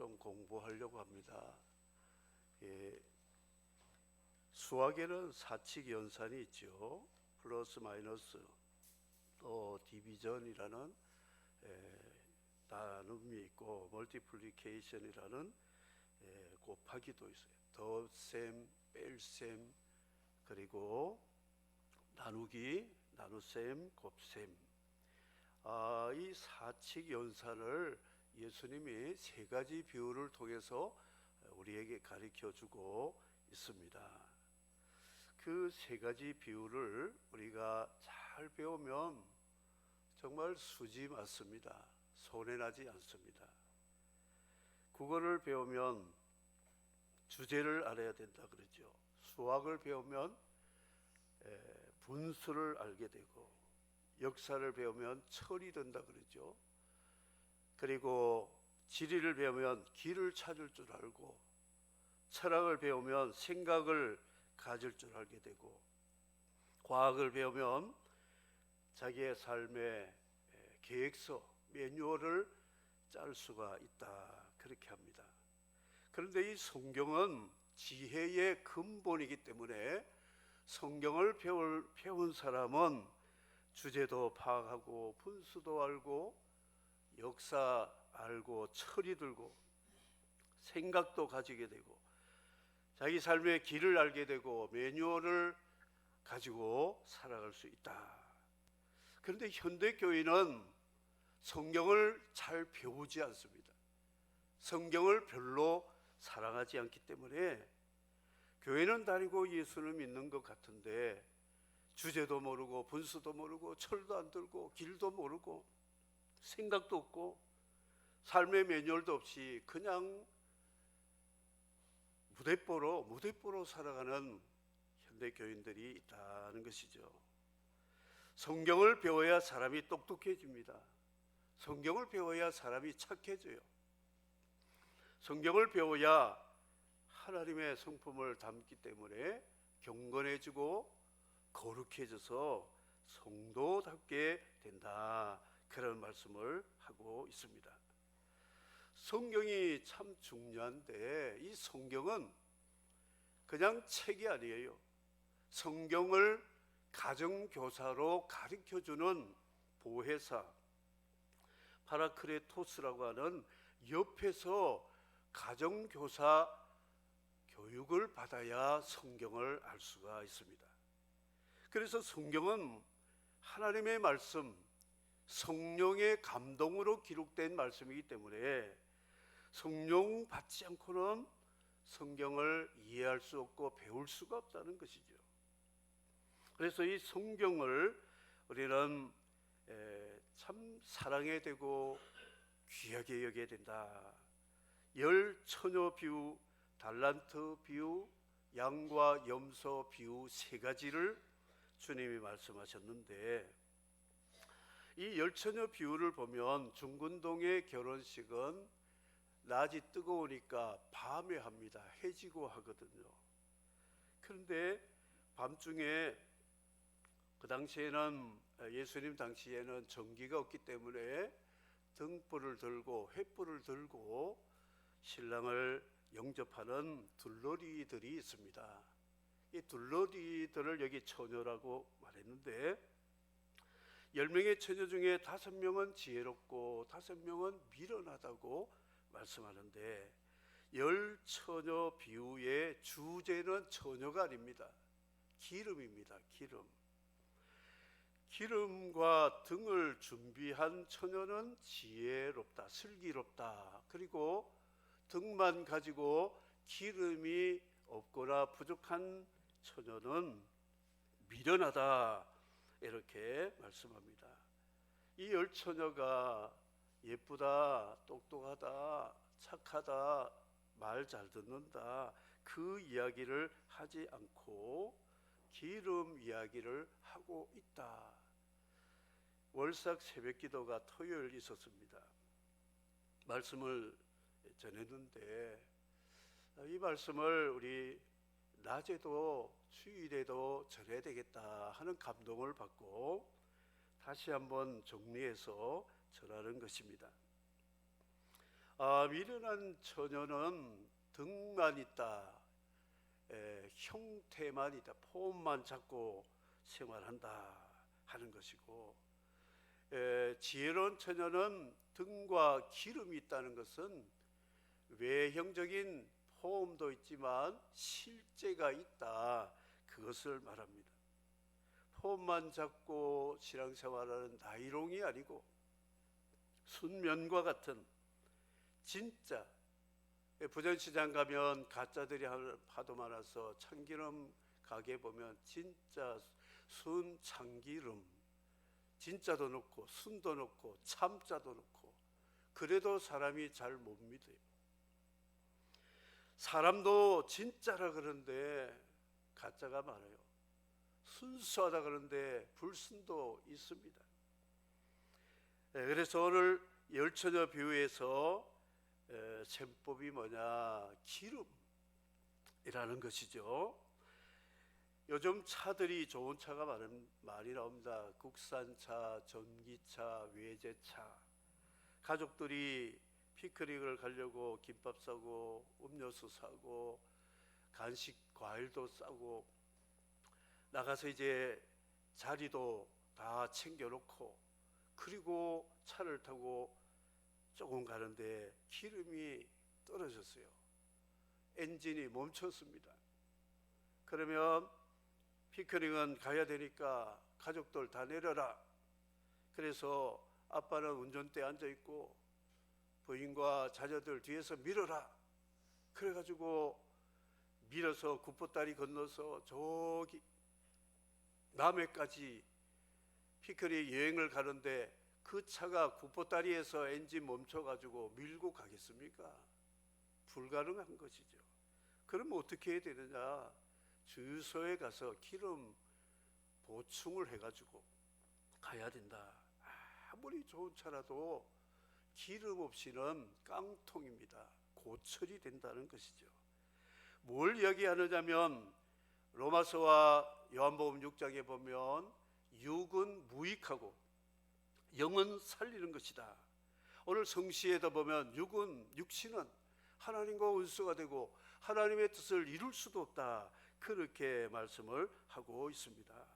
좀 공부하려고 합니다. 예, 수학에는 사칙 연산이 있죠. 플러스 마이너스 또 디비전이라는 나눔이 있고 멀티플리케이션이라는 곱하기도 있어요. 덧셈, 뺄셈, 그리고 나누기, 나눗셈, 곱셈. 이 사칙 연산을 예수님이 세 가지 비유를 통해서 우리에게 가르쳐 주고 있습니다. 그 세 가지 비유를 우리가 잘 배우면 정말 수지 맞습니다. 손해나지 않습니다. 국어를 배우면 주제를 알아야 된다 그러죠. 수학을 배우면 분수를 알게 되고, 역사를 배우면 철이 된다 그러죠. 그리고 지리를 배우면 길을 찾을 줄 알고, 철학을 배우면 생각을 가질 줄 알게 되고, 과학을 배우면 자기의 삶의 계획서, 매뉴얼을 짤 수가 있다 그렇게 합니다. 그런데 이 성경은 지혜의 근본이기 때문에 성경을 배운 사람은 주제도 파악하고 분수도 알고 역사 알고 철이 들고 생각도 가지게 되고 자기 삶의 길을 알게 되고 매뉴얼을 가지고 살아갈 수 있다. 그런데 현대교회는 성경을 잘 배우지 않습니다. 성경을 별로 사랑하지 않기 때문에 교회는 다니고 예수를 믿는 것 같은데 주제도 모르고 분수도 모르고 철도 안 들고 길도 모르고 생각도 없고 삶의 매뉴얼도 없이 그냥 무대뽀로 살아가는 현대 교인들이 있다는 것이죠. 성경을 배워야 사람이 똑똑해집니다. 성경을 배워야 사람이 착해져요. 성경을 배워야 하나님의 성품을 담기 때문에 경건해지고 거룩해져서 성도답게 된다. 그런 말씀을 하고 있습니다. 성경이 참 중요한데 이 성경은 그냥 책이 아니에요. 성경을 가정교사로 가르쳐주는 보혜사, 파라크레토스라고 하는 옆에서 가정교사 교육을 받아야 성경을 알 수가 있습니다. 그래서 성경은 하나님의 말씀, 성령의 감동으로 기록된 말씀이기 때문에 성령 받지 않고는 성경을 이해할 수 없고 배울 수가 없다는 것이죠. 그래서 이 성경을 우리는 참 사랑해야 되고 귀하게 여겨야 된다. 열 처녀 비유, 달란트 비유, 양과 염소 비유 세 가지를 주님이 말씀하셨는데 이 열 처녀 비유를 보면 중근동의 결혼식은 낮이 뜨거우니까 밤에 합니다. 해지고 하거든요. 그런데 밤중에 그 당시에는 예수님 당시에는 전기가 없기 때문에 등불을 들고 횃불을 들고 신랑을 영접하는 둘러리들이 있습니다. 이 둘러리들을 여기 처녀라고 말했는데 10명의 처녀 중에 5명은 지혜롭고 5명은 미련하다고 말씀하는데 열 처녀 비유의 주제는 처녀가 아닙니다. 기름입니다. 기름과 등을 준비한 처녀는 지혜롭다, 슬기롭다. 그리고 등만 가지고 기름이 없거나 부족한 처녀는 미련하다. 이렇게 말씀합니다. 이 열 처녀가 예쁘다, 똑똑하다, 착하다, 말 잘 듣는다 그 이야기를 하지 않고 기름 이야기를 하고 있다. 월삭 새벽기도가 토요일 있었습니다. 말씀을 전했는데 이 말씀을 우리 낮에도 주일에도 전해야 되겠다 하는 감동을 받고 다시 한번 정리해서 전하는 것입니다. 미련한 처녀는 등만 있다, 형태만 있다, 폼만 잡고 생활한다 하는 것이고, 지혜로운 처녀는 등과 기름이 있다는 것은 외형적인 폼도 있지만 실제가 있다, 그것을 말합니다. 폼만 잡고 신앙생활하는 나이롱이 아니고 순면과 같은 진짜, 부전시장 가면 가짜들이 하도 많아서 참기름 가게 보면 진짜 순 참기름, 진짜도 넣고 순도 넣고 참자도 넣고, 그래도 사람이 잘 못 믿어요. 사람도 진짜라 그러는데 가짜가 많아요. 순수하다 그러는데 불순도 있습니다. 그래서 오늘 열처녀 비유에서 셈법이 뭐냐, 기름이라는 것이죠. 요즘 차들이 좋은 차가 많이 나옵니다. 국산차, 전기차, 외제차. 가족들이 피크닉을 가려고 김밥 사고 음료수 사고 간식 과일도 싸고 나가서 이제 자리도 다 챙겨놓고, 그리고 차를 타고 조금 가는데 기름이 떨어졌어요. 엔진이 멈췄습니다. 그러면 피크닉은 가야 되니까 가족들 다 내려라. 그래서 아빠는 운전대에 앉아있고 부인과 자녀들 뒤에서 밀어라. 그래가지고 밀어서 굿보다리 건너서 저기 남해까지 피크닉 여행을 가는데 그 차가 굿보다리에서 엔진 멈춰가지고 밀고 가겠습니까? 불가능한 것이죠. 그러면 어떻게 해야 되느냐? 주유소에 가서 기름 보충을 해가지고 가야 된다. 아무리 좋은 차라도 기름 없이는 깡통입니다. 고철이 된다는 것이죠. 뭘 이야기하느냐면 로마서와 요한복음 6장에 보면 육은 무익하고 영은 살리는 것이다. 오늘 성시에다 보면 육신은 하나님과 원수가 되고 하나님의 뜻을 이룰 수도 없다, 그렇게 말씀을 하고 있습니다.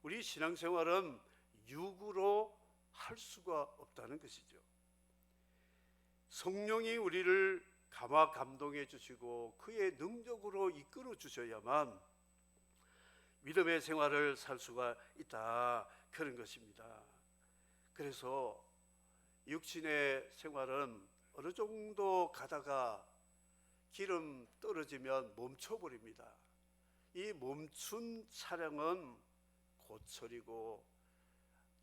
우리 신앙생활은 육으로 할 수가 없다는 것이죠. 성령이 우리를 감화 감동해 주시고 그의 능력으로 이끌어 주셔야만 믿음의 생활을 살 수가 있다, 그런 것입니다. 그래서 육신의 생활은 어느 정도 가다가 기름 떨어지면 멈춰버립니다. 이 멈춘 차량은 고철이고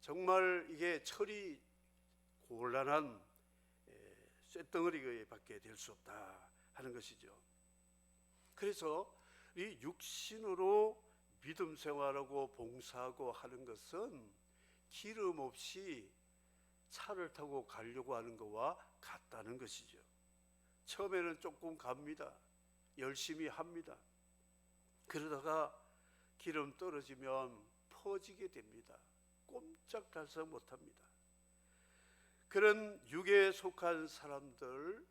정말 이게 철이 곤란한 쇳덩어리밖에 될 수 없다 하는 것이죠. 그래서 이 육신으로 믿음 생활하고 봉사하고 하는 것은 기름 없이 차를 타고 가려고 하는 것과 같다는 것이죠. 처음에는 조금 갑니다. 열심히 합니다. 그러다가 기름 떨어지면 퍼지게 됩니다. 꼼짝 달싹 못합니다. 그런 육에 속한 사람들,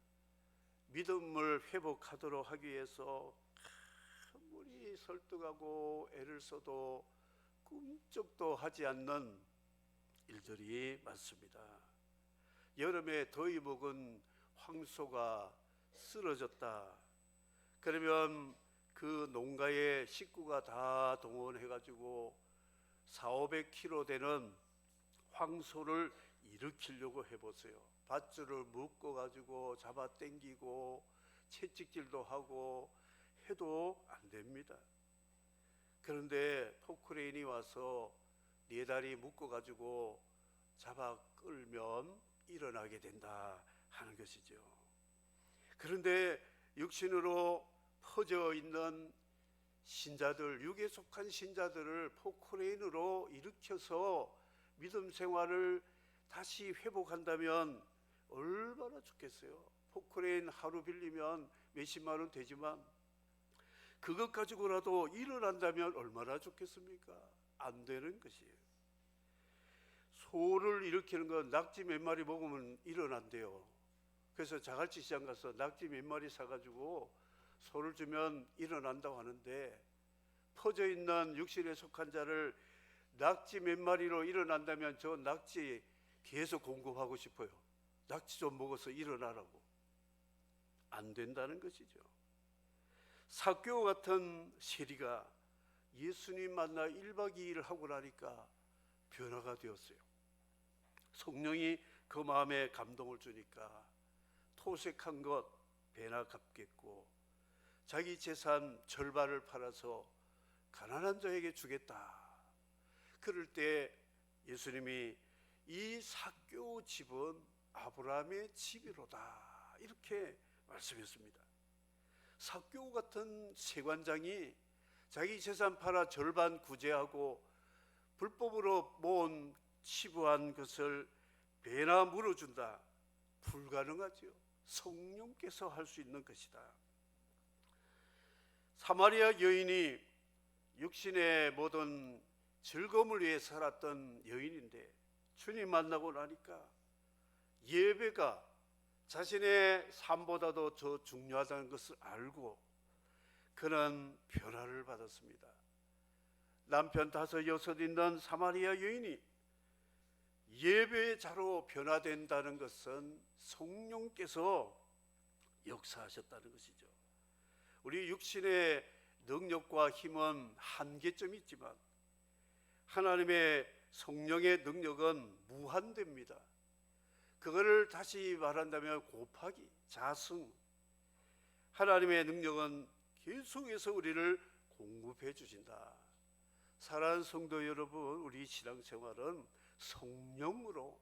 믿음을 회복하도록 하기 위해서 아무리 설득하고 애를 써도 꿈쩍도 하지 않는 일들이 많습니다. 여름에 더위 먹은 황소가 쓰러졌다. 그러면 그 농가의 식구가 다 동원해가지고 400~500kg 되는 황소를 일으키려고 해보세요. 밧줄을 묶어가지고 잡아 당기고 채찍질도 하고 해도 안 됩니다. 그런데 포크레인이 와서 네 다리 묶어가지고 잡아 끌면 일어나게 된다 하는 것이죠. 그런데 육신으로 퍼져 있는 신자들, 육에 속한 신자들을 포크레인으로 일으켜서 믿음 생활을 다시 회복한다면 얼마나 좋겠어요. 포크레인 하루 빌리면 몇십만 원 되지만 그것 가지고라도 일어난다면 얼마나 좋겠습니까? 안 되는 것이에요. 소를 일으키는 건 낙지 몇 마리 먹으면 일어난대요. 그래서 자갈치 시장 가서 낙지 몇 마리 사가지고 소를 주면 일어난다고 하는데, 퍼져 있는 육신에 속한 자를 낙지 몇 마리로 일어난다면 저 낙지 계속 공급하고 싶어요. 낙지 좀 먹어서 일어나라고. 안 된다는 것이죠. 삭개오 같은 세리가 예수님 만나 1박 2일을 하고 나니까 변화가 되었어요. 성령이 그 마음에 감동을 주니까 토색한 것 배나 갚겠고, 자기 재산 절반을 팔아서 가난한 자에게 주겠다. 그럴 때 예수님이 이 삭개오 집은 아브라함의 집이로다, 이렇게 말씀했습니다. 삭개오 같은 세관장이 자기 재산 팔아 절반 구제하고 불법으로 모은 치부한 것을 배나 물어준다. 불가능하지요. 성령께서 할 수 있는 것이다. 사마리아 여인이 육신의 모든 즐거움을 위해 살았던 여인인데, 주님 만나고 나니까 예배가 자신의 삶보다도 더 중요하다는 것을 알고 그는 변화를 받았습니다. 남편 5, 6 있는 사마리아 여인이 예배의 자로 변화된다는 것은 성령께서 역사하셨다는 것이죠. 우리 육신의 능력과 힘은 한계점이 있지만 하나님의 성령의 능력은 무한대입니다. 그거를 다시 말한다면 곱하기, 자승. 하나님의 능력은 계속해서 우리를 공급해 주신다. 사랑하는 성도 여러분, 우리 신앙생활은 성령으로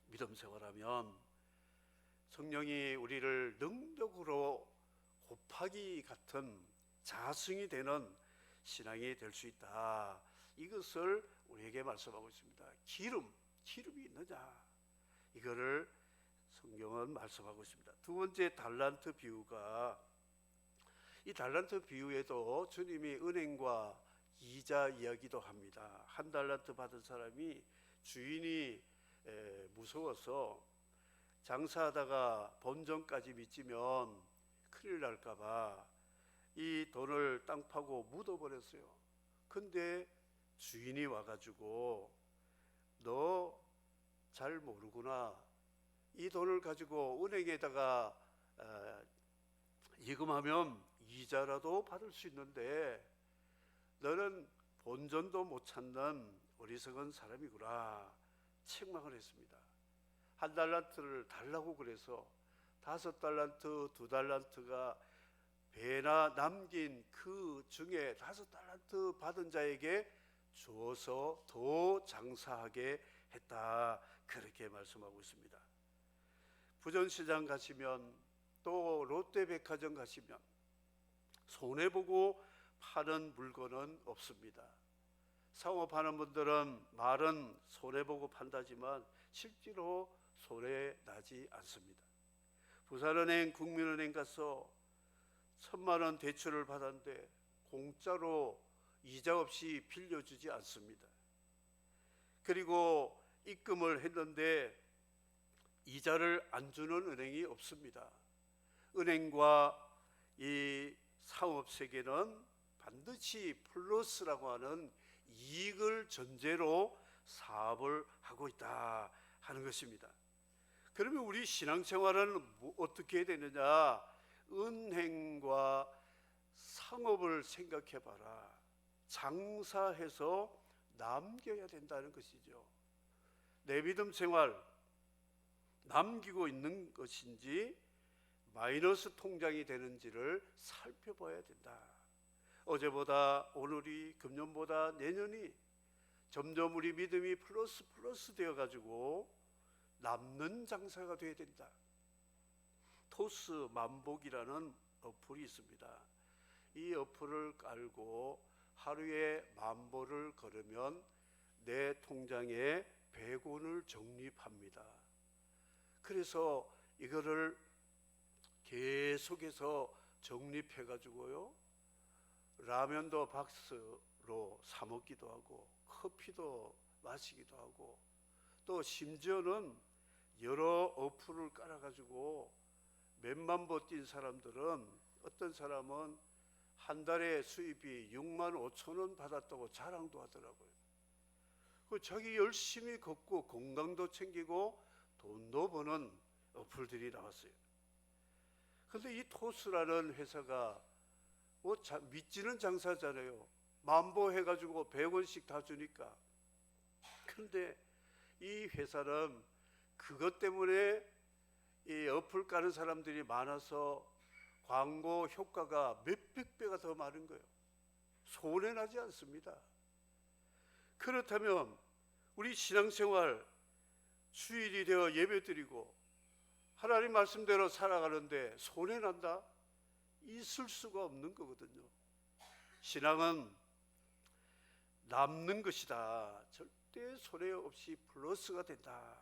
믿음 생활하면 성령이 우리를 능력으로 곱하기 같은 자승이 되는 신앙이 될 수 있다. 이것을 우리에게 말씀하고 있습니다. 기름이 있느냐, 이거를 성경은 말씀하고 있습니다. 두 번째, 달란트 비유가, 이 달란트 비유에도 주님이 은행과 이자 이야기도 합니다. 한 달란트 받은 사람이 주인이 무서워서 장사하다가 본전까지 미치면 큰일 날까봐 이 돈을 땅 파고 묻어버렸어요. 근데 주인이 와가지고 너 잘 모르구나. 이 돈을 가지고 은행에다가 예금하면 이자라도 받을 수 있는데 너는 본전도 못 찾는 어리석은 사람이구나. 책망을 했습니다. 한 달란트를 달라고 그래서 5달란트, 2달란트가 배나 남긴 그 중에 5달란트 받은 자에게 주어서 더 장사하게 했다. 그렇게 말씀하고 있습니다. 부전시장 가시면, 또 롯데백화점 가시면 손해보고 파는 물건은 없습니다. 상업하는 분들은 말은 손해보고 판다지만 실제로 손해나지 않습니다. 부산은행, 국민은행 가서 1,000만 원 대출을 받았는데 공짜로 이자 없이 빌려주지 않습니다. 그리고 입금을 했는데 이자를 안 주는 은행이 없습니다. 은행과 이 상업세계는 반드시 플러스라고 하는 이익을 전제로 사업을 하고 있다 하는 것입니다. 그러면 우리 신앙생활은 어떻게 해야 되느냐? 은행과 상업을 생각해 봐라. 장사해서 남겨야 된다는 것이죠. 내 믿음 생활 남기고 있는 것인지 마이너스 통장이 되는지를 살펴봐야 된다. 어제보다 오늘이, 금년보다 내년이 점점 우리 믿음이 플러스 되어 가지고 남는 장사가 되어야 된다. 토스 만복이라는 어플이 있습니다. 이 어플을 깔고 하루에 10,000보를 걸으면 내 통장에 100원을 적립합니다. 그래서 이거를 계속해서 적립해 가지고요, 라면도 박스로 사 먹기도 하고 커피도 마시기도 하고, 또 심지어는 여러 어플을 깔아가지고 몇만 보 뛴 사람들은, 어떤 사람은 한 달에 수입이 6만 5천 원 받았다고 자랑도 하더라고요. 그 자기 열심히 걷고 건강도 챙기고 돈도 버는 어플들이 나왔어요. 그런데 이 토스라는 회사가 믿지는 장사잖아요. 만보 해가지고 100원씩 다 주니까. 그런데 이 회사는 그것 때문에 이 어플 까는 사람들이 많아서 광고 효과가 몇백 배가 더 많은 거예요. 손해나지 않습니다. 그렇다면 우리 신앙생활 주일이 되어 예배드리고 하나님 말씀대로 살아가는데 손해난다? 있을 수가 없는 거거든요. 신앙은 남는 것이다. 절대 손해 없이 플러스가 된다.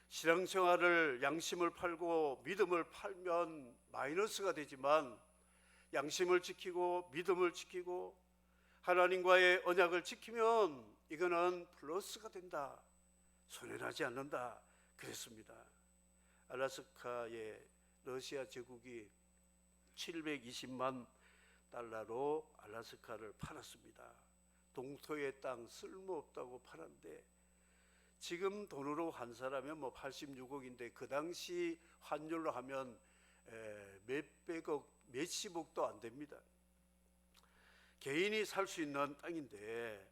신앙생활을 양심을 팔고 믿음을 팔면 마이너스가 되지만, 양심을 지키고 믿음을 지키고 하나님과의 언약을 지키면 이거는 플러스가 된다. 손해나지 않는다. 그랬습니다. 알라스카의 러시아 제국이 720만 달러로 알라스카를 팔았습니다. 동토의 땅 쓸모없다고 팔았는데, 지금 돈으로 환산하면 86억인데 그 당시 환율로 하면 몇백억, 몇십억도 안 됩니다. 개인이 살 수 있는 땅인데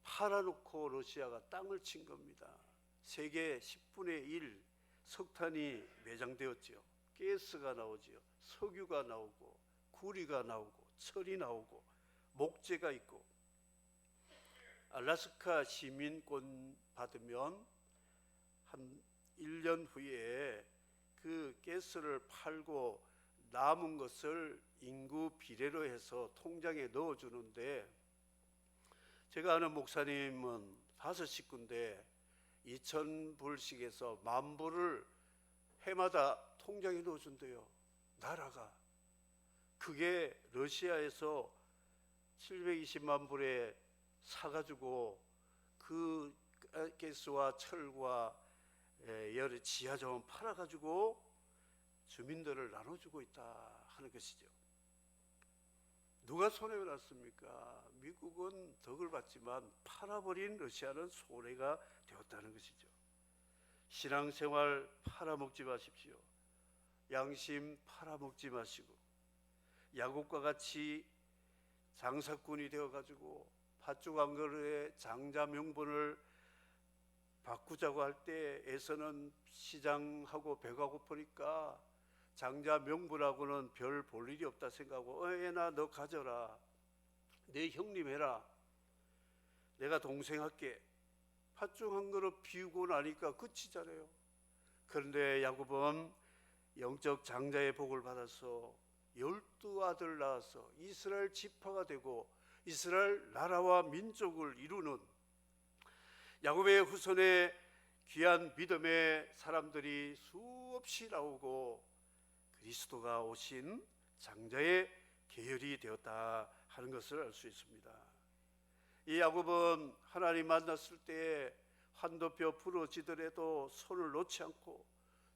팔아놓고 러시아가 땅을 친 겁니다. 세계 10분의 1 석탄이 매장되었지요. 가스가 나오지요. 석유가 나오고 구리가 나오고 철이 나오고 목재가 있고, 알라스카 시민권 받으면 한 1년 후에 그 가스를 팔고 남은 것을 인구 비례로 해서 통장에 넣어주는데, 제가 아는 목사님은 5식구인데 2,000불씩해서 10,000불을 해마다 통장에 넣어준대요. 나라가. 그게 러시아에서 720만 불에 사가지고 그 가스와 철과 여러 지하자원 팔아가지고 주민들을 나눠주고 있다 하는 것이죠. 누가 손해를 났습니까? 미국은 덕을 봤지만 팔아버린 러시아는 손해가 되었다는 것이죠. 신앙생활 팔아먹지 마십시오. 양심 팔아먹지 마시고, 야곱과 같이 장사꾼이 되어가지고 팥죽 한 그릇에 장자 명분을 바꾸자고 할 때 애서는 시장하고 배가 고프니까 장자 명분하고는 별 볼 일이 없다 생각하고, 애나 너 가져라, 내 형님 해라, 내가 동생 할게. 팥죽 한 그릇 비우고 나니까 끝이잖아요. 그런데 야곱은 영적 장자의 복을 받아서 12아들 낳아서 이스라엘 지파가 되고 이스라엘 나라와 민족을 이루는, 야곱의 후손에 귀한 믿음의 사람들이 수없이 나오고 그리스도가 오신 장자의 계열이 되었다 하는 것을 알 수 있습니다. 이 야곱은 하나님 만났을 때 환도뼈 부러지더라도 손을 놓지 않고,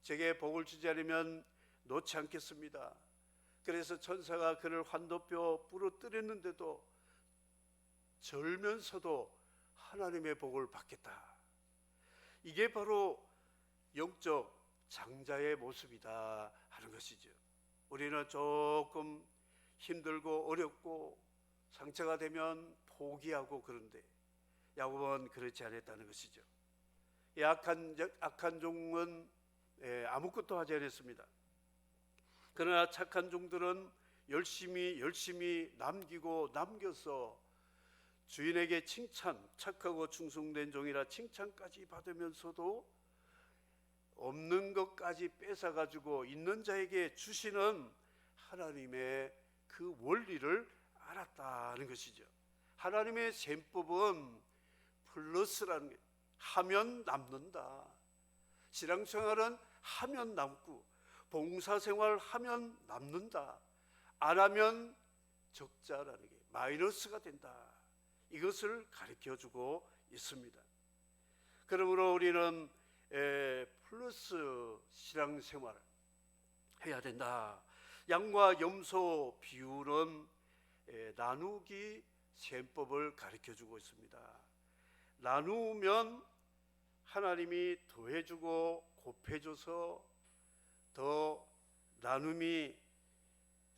제게 복을 주지 않으면 놓지 않겠습니다. 그래서 천사가 그를 환도뼈 부러뜨렸는데도 절면서도 하나님의 복을 받겠다. 이게 바로 영적 장자의 모습이다 하는 것이죠. 우리는 조금 힘들고 어렵고 상처가 되면 포기하고, 그런데 야곱은 그렇지 않았다는 것이죠. 이 악한 종은 아무것도 하지 않았습니다. 그러나 착한 종들은 열심히 남기고 남겨서 주인에게 칭찬, 착하고 충성된 종이라 칭찬까지 받으면서도 없는 것까지 뺏어가지고 있는 자에게 주시는 하나님의 그 원리를 알았다는 것이죠. 하나님의 셈법은 플러스라는 게, 하면 남는다. 신앙생활은 하면 남고, 봉사생활 하면 남는다. 안 하면 적자라는 게 마이너스가 된다. 이것을 가르쳐주고 있습니다. 그러므로 우리는 플러스 신앙생활 해야 된다. 양과 염소 비유는 나누기 셈법을 가르쳐주고 있습니다. 나누면 하나님이 더해주고 곱해줘서 더 나눔이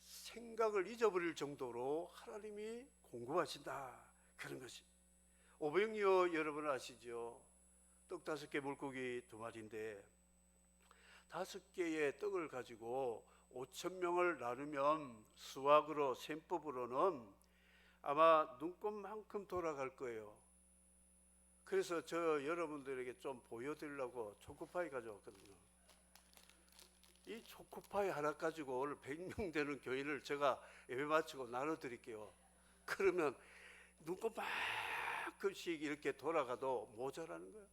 생각을 잊어버릴 정도로 하나님이 공급하신다, 그런 것이. 오병이어 여러분 아시죠? 떡 5개 물고기 2마리인데 5개의 떡을 가지고 5,000명을 나누면 수학으로 셈법으로는 아마 눈곱만큼 돌아갈 거예요. 그래서 저 여러분들에게 좀 보여드리려고 초코파이 가져왔거든요. 이 초코파이 하나 가지고 오늘 100명 되는 교인을 제가 예배 마치고 나눠드릴게요. 그러면 눈곱만큼씩 이렇게 돌아가도 모자라는 거예요.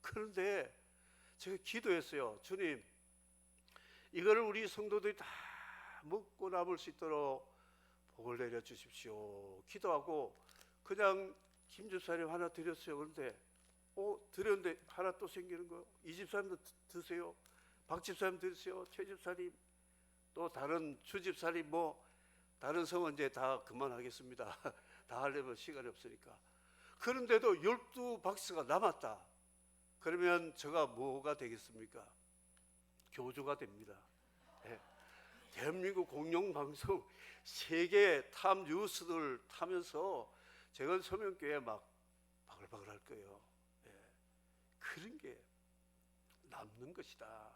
그런데 제가 기도했어요. 주님, 이거를 우리 성도들이 다 먹고 남을 수 있도록 복을 내려 주십시오. 기도하고 그냥 김 집사님 하나 드렸어요. 그런데 드렸는데 하나 또 생기는 거예요. 이 집사님도 드세요. 박 집사님 드세요. 최 집사님, 또 다른 주 집사님, 다른 성은 이제 다 그만하겠습니다. 다 하려면 시간이 없으니까. 그런데도 12박스가 남았다. 그러면 제가 뭐가 되겠습니까? 교주가 됩니다. 네. 대한민국 공영방송 세계 탑 뉴스들 타면서 제가 서명교회 막 바글바글 할 거예요. 네. 그런 게 남는 것이다.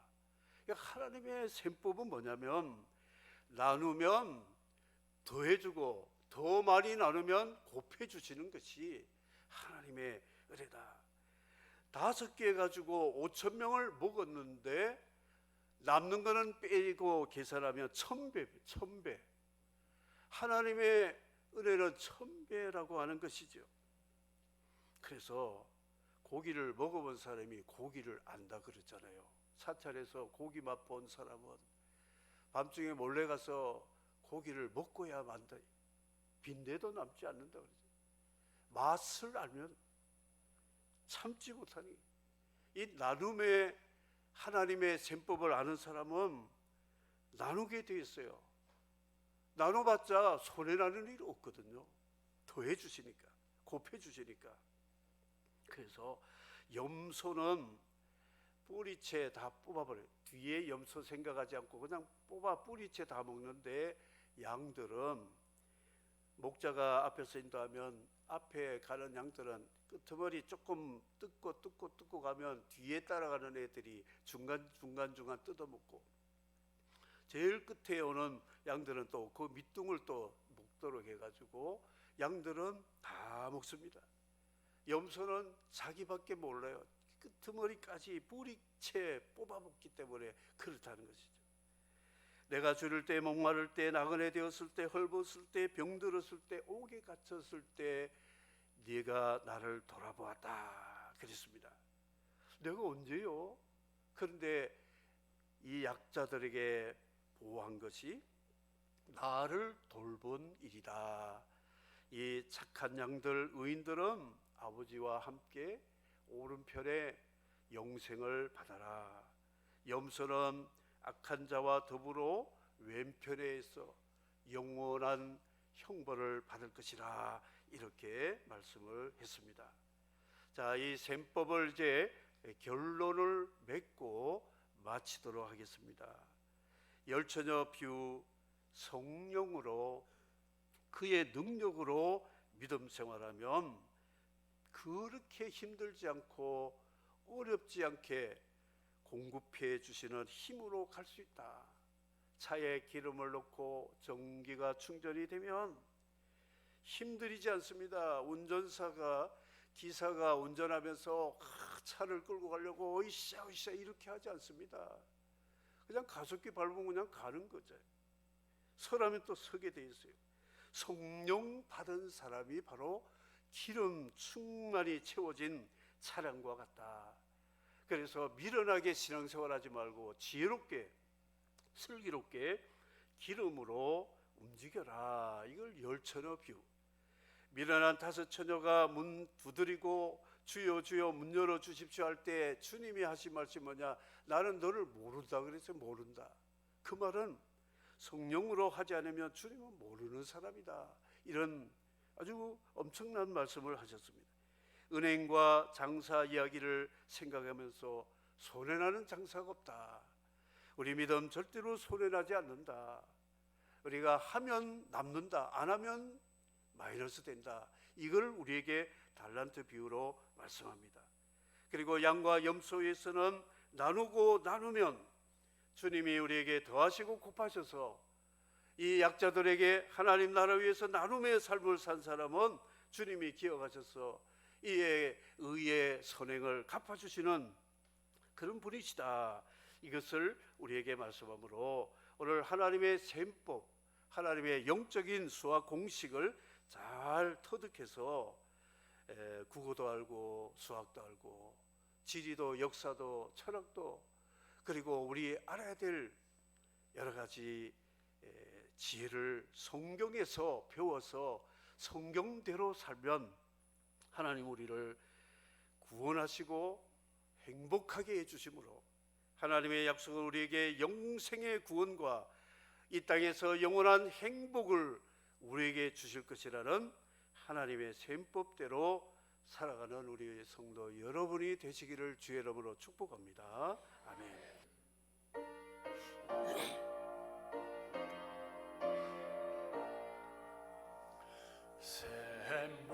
하나님의 셈법은 뭐냐면 나누면 더해주고 더 많이 나누면 곱해주시는 것이 하나님의 은혜다. 5개 가지고 5,000명을 먹었는데 남는 거는 빼고 계산하면 1,000배, 1,000배. 하나님의 은혜는 1,000배라고 하는 것이죠. 그래서 고기를 먹어본 사람이 고기를 안다 그랬잖아요. 사찰에서 고기 맛본 사람은 밤중에 몰래 가서 고기를 먹고야 만다. 빈대도 남지 않는다 그러죠. 맛을 알면 참지 못하니, 이 나눔의 하나님의 셈법을 아는 사람은 나누게 되어 있어요. 나눠봤자 손해나는 일이 없거든요. 더해 주시니까, 곱해 주시니까. 그래서 염소는 뿌리채 다 뽑아버려요. 뒤에 염소 생각하지 않고 그냥 뽑아 뿌리채 다 먹는데, 양들은 목자가 앞에서 인도하면 앞에 가는 양들은 끄트머리 조금 뜯고 가면 뒤에 따라가는 애들이 중간 뜯어먹고, 제일 끝에 오는 양들은 또 그 밑둥을 또 먹도록 해가지고 양들은 다 먹습니다. 염소는 자기밖에 몰라요. 끄트머리까지 뿌리채 뽑아먹기 때문에 그렇다는 것이죠. 내가 줄일 때, 목마를 때, 나그네 되었을 때, 헐벗을 때, 병들었을 때, 옥에 갇혔을 때 네가 나를 돌아보았다 그랬습니다. 내가 언제요? 그런데 이 약자들에게 보호한 것이 나를 돌본 일이다. 이 착한 양들, 의인들은 아버지와 함께 오른편에 영생을 받아라. 염소는 악한 자와 더불어 왼편에 있어 영원한 형벌을 받을 것이라, 이렇게 말씀을 했습니다. 자, 이 셈법을 이제 결론을 맺고 마치도록 하겠습니다. 열처녀 비유, 성령으로 그의 능력으로 믿음 생활하면 그렇게 힘들지 않고 어렵지 않게 공급해 주시는 힘으로 갈 수 있다. 차에 기름을 넣고 전기가 충전이 되면 힘들이지 않습니다. 기사가 운전하면서 차를 끌고 가려고 으쌰 이렇게 하지 않습니다. 그냥 가속기 밟으면 그냥 가는 거죠. 서라면 또 서게 돼 있어요. 성령 받은 사람이 바로 기름 충만히 채워진 차량과 같다. 그래서 미련하게 신앙생활하지 말고 지혜롭게, 슬기롭게 기름으로 움직여라. 이걸 열처녀 비유. 미련한 5처녀가 문 두드리고 주여 주여 문 열어 주십시오 할 때 주님이 하신 말씀이 뭐냐? 나는 너를 모른다 그래서 모른다. 그 말은 성령으로 하지 않으면 주님은 모르는 사람이다. 이런 아주 엄청난 말씀을 하셨습니다. 은행과 장사 이야기를 생각하면서 손해나는 장사가 없다. 우리 믿음 절대로 손해나지 않는다. 우리가 하면 남는다, 안 하면 마이너스 된다. 이걸 우리에게 달란트 비유로 말씀합니다. 그리고 양과 염소에서는 나누고 나누면 주님이 우리에게 더하시고 곱하셔서 이 약자들에게 하나님 나라 위해서 나눔의 삶을 산 사람은 주님이 기억하셔서 이의 의의 선행을 갚아주시는 그런 분이시다. 이것을 우리에게 말씀하므로 오늘 하나님의 셈법, 하나님의 영적인 수학 공식을 잘 터득해서 국어도 알고 수학도 알고 지리도 역사도 철학도 그리고 우리 알아야 될 여러 가지 지혜를 성경에서 배워서 성경대로 살면 하나님 우리를 구원하시고 행복하게 해주심으로 하나님의 약속은 우리에게 영생의 구원과 이 땅에서 영원한 행복을 우리에게 주실 것이라는 하나님의 셈법대로 살아가는 우리의 성도 여러분이 되시기를 주의 이름으로 축복합니다. 아멘.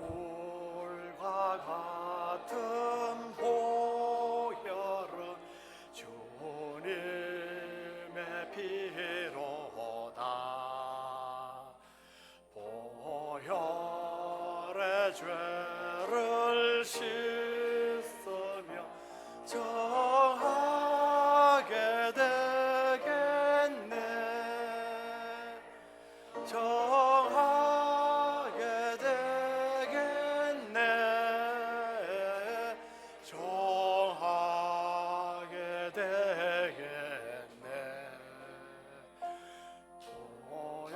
샘물과 같은 보혈은 주님의 피로다. 보혈의 죄를 씻으며 정하게 되겠네. 정하게 되겠네. 정하게 되겠네.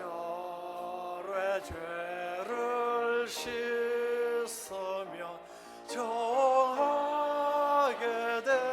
보혈의 죄를 씻으면 정하게 되겠네.